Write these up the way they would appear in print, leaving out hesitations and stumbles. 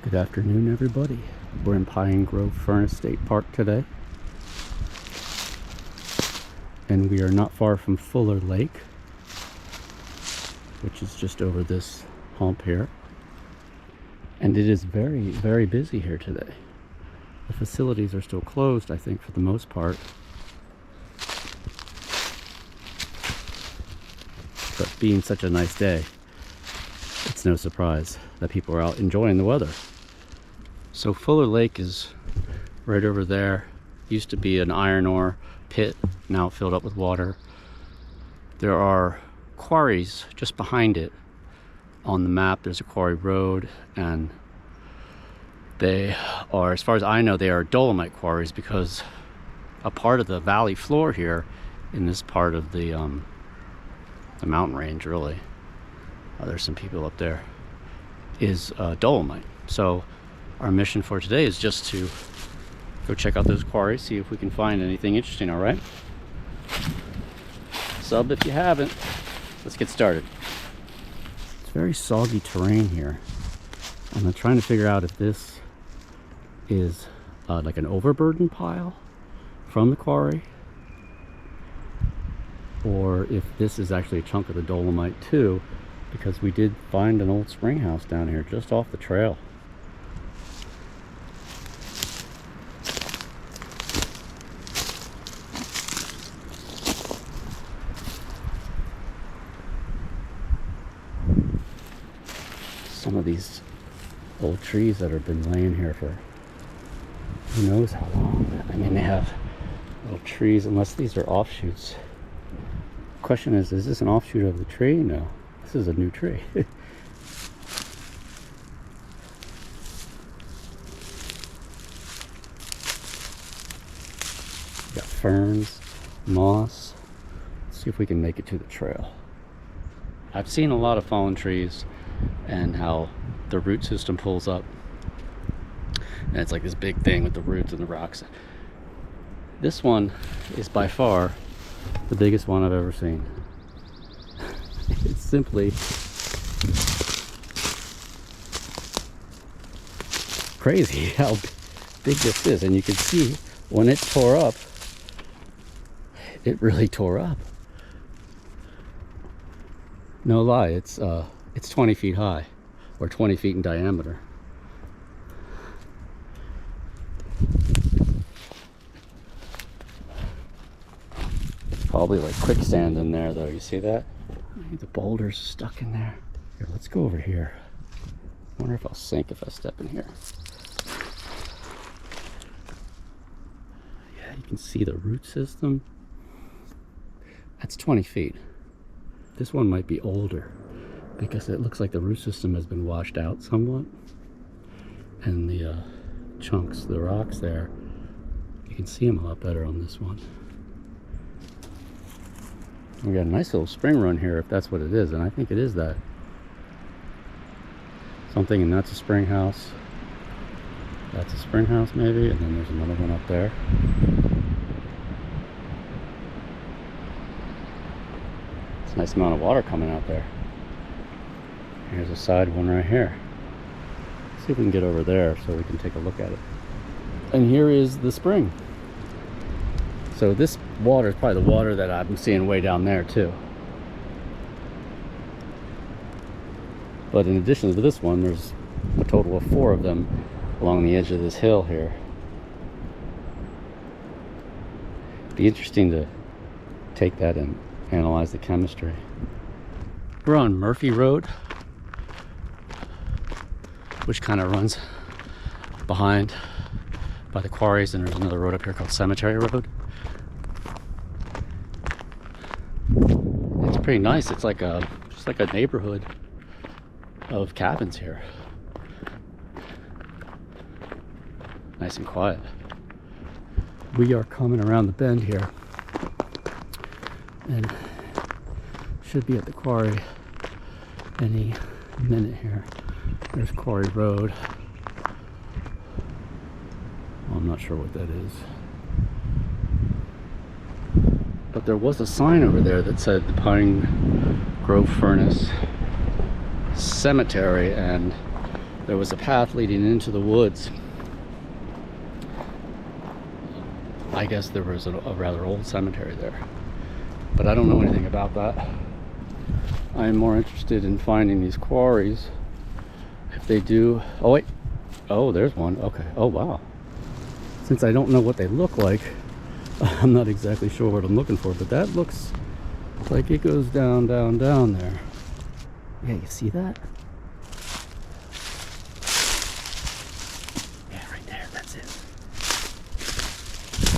Good afternoon, everybody. We're in Pine Grove Furnace State Park today, and we are not far from Fuller Lake, which is just over this hump here. And it is very, very busy here today. The facilities are still closed, I think, for the most part. But being such a nice day, it's no surprise that people are out enjoying the weather. So Fuller Lake is right over there. Used to be an iron ore pit, now filled up with water. There are quarries just behind it. On the map there's a quarry road, and they are, as far as I know, they are dolomite quarries, because a part of the valley floor here in this part of the mountain range, really, there's some people up there, is dolomite. So our mission for today is just to go check out those quarries, see if we can find anything interesting. All right, sub if you haven't. Let's get started. It's very soggy terrain here, and I'm trying to figure out if this is like an overburden pile from the quarry, or if this is actually a chunk of the dolomite too, because we did find an old spring house down here just off the trail. Some of these old trees that have been laying here for who knows how long. I mean, they have little trees, unless these are offshoots. Question is this an offshoot of the tree? No, this is a new tree. Got ferns, moss. Let's see if we can make it to the trail. I've seen a lot of fallen trees and how the root system pulls up, and it's like this big thing with the roots and the rocks. This one is by far the biggest one I've ever seen. It's simply crazy how big this is, and you can see when it tore up, it really tore up. No lie, it's 20 feet high, or 20 feet in diameter. Probably like quicksand in there though, you see that? The boulders stuck in there. Here, let's go over here. I wonder if I'll sink if I step in here. Yeah, you can see the root system. That's 20 feet. This one might be older, because it looks like the root system has been washed out somewhat, and the chunks, the rocks there, you can see them a lot better on this one. We got a nice little spring run here, if that's what it is, and I think it is that. Something, and that's a spring house. That's a spring house maybe, and then there's another one up there. It's a nice amount of water coming out there. Here's a side one right here. Let's see if we can get over there so we can take a look at it. And here is the spring. So this water is probably the water that I'm seeing way down there too. But in addition to this one, there's a total of 4 of them along the edge of this hill here. It'd be interesting to take that and analyze the chemistry. We're on Murphy Road, which kind of runs behind by the quarries, and there's another road up here called Cemetery Road. It's pretty nice. It's like just like a neighborhood of cabins here. Nice and quiet. We are coming around the bend here, and should be at the quarry any minute here. There's Quarry Road. Well, I'm not sure what that is, but there was a sign over there that said the Pine Grove Furnace Cemetery, and there was a path leading into the woods. I guess there was a rather old cemetery there, but I don't know anything about that. I'm more interested in finding these quarries. If they do, oh wait, oh there's one. Okay, oh wow. Since I don't know what they look like, I'm not exactly sure what I'm looking for, but that looks like it goes down, down, down there. Yeah, you see that? Yeah, right there, that's it.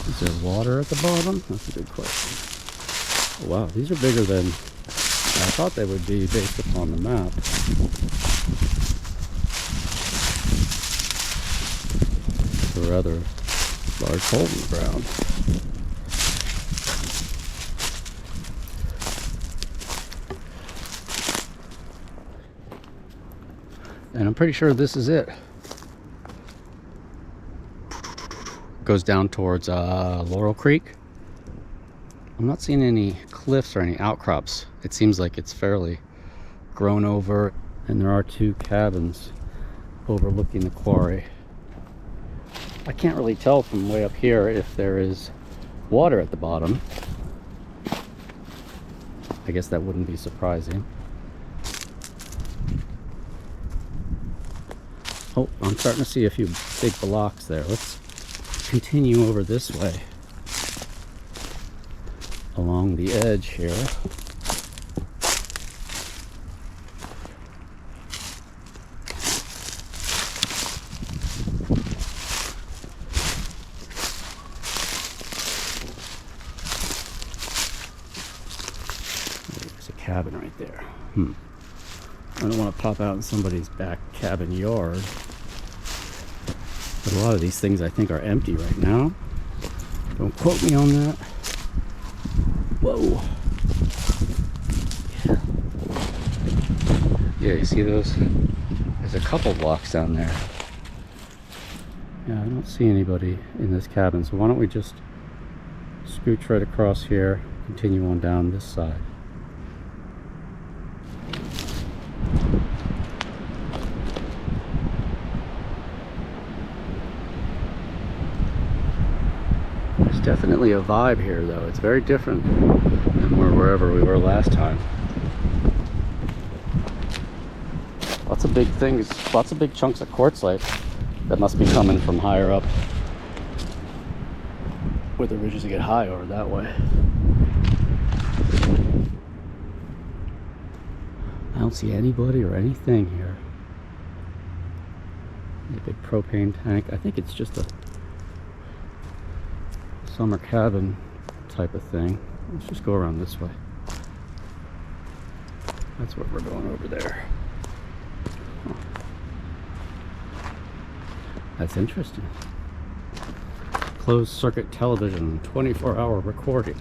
Is there water at the bottom? That's a good question. Oh, wow, these are bigger than I thought they would be based upon the map. It's a rather large hole in the ground. And I'm pretty sure this is it. Goes down towards Laurel Creek. I'm not seeing any cliffs or any outcrops. It seems like it's fairly grown over, and there are two cabins overlooking the quarry. I can't really tell from way up here if there is water at the bottom. I guess that wouldn't be surprising. Oh, I'm starting to see a few big blocks there. Let's continue over this way along the edge here. There's a cabin right there. I don't want to pop out in somebody's back cabin yard. But a lot of these things I think are empty right now. Don't quote me on that. Whoa. Yeah, you see those? There's a couple blocks down there. Yeah, I don't see anybody in this cabin, so why don't we just scooch right across here, continue on down this side. Definitely a vibe here though. It's very different than wherever we were last time. Lots of big things, lots of big chunks of quartzite that must be coming from higher up where the ridges get high over that way. I don't see anybody or anything here. A big propane tank. I think it's just a summer cabin type of thing. Let's just go around this way. That's what we're going over there. Huh. That's interesting. Closed circuit television, 24-hour recording.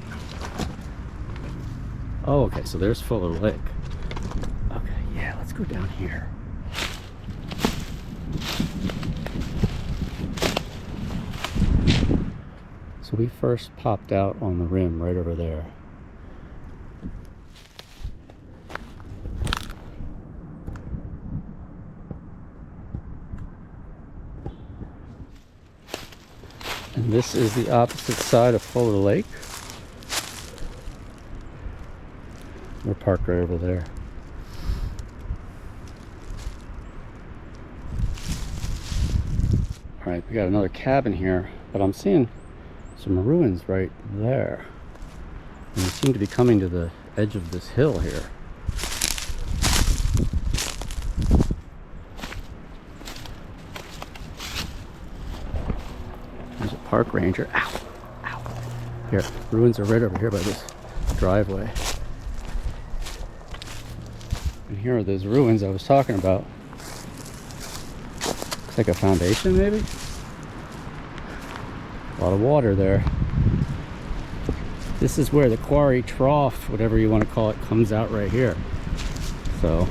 Oh, okay, so there's Fuller Lake. Okay, yeah, let's go down here. So we first popped out on the rim right over there. And this is the opposite side of Fuller Lake. We're parked right over there. All right, we got another cabin here, but I'm seeing some ruins right there. And they seem to be coming to the edge of this hill here. There's a park ranger. Ow! Ow! Here, ruins are right over here by this driveway. And here are those ruins I was talking about. Looks like a foundation, maybe? A lot of water there. This is where the quarry trough, whatever you want to call it, comes out right here. So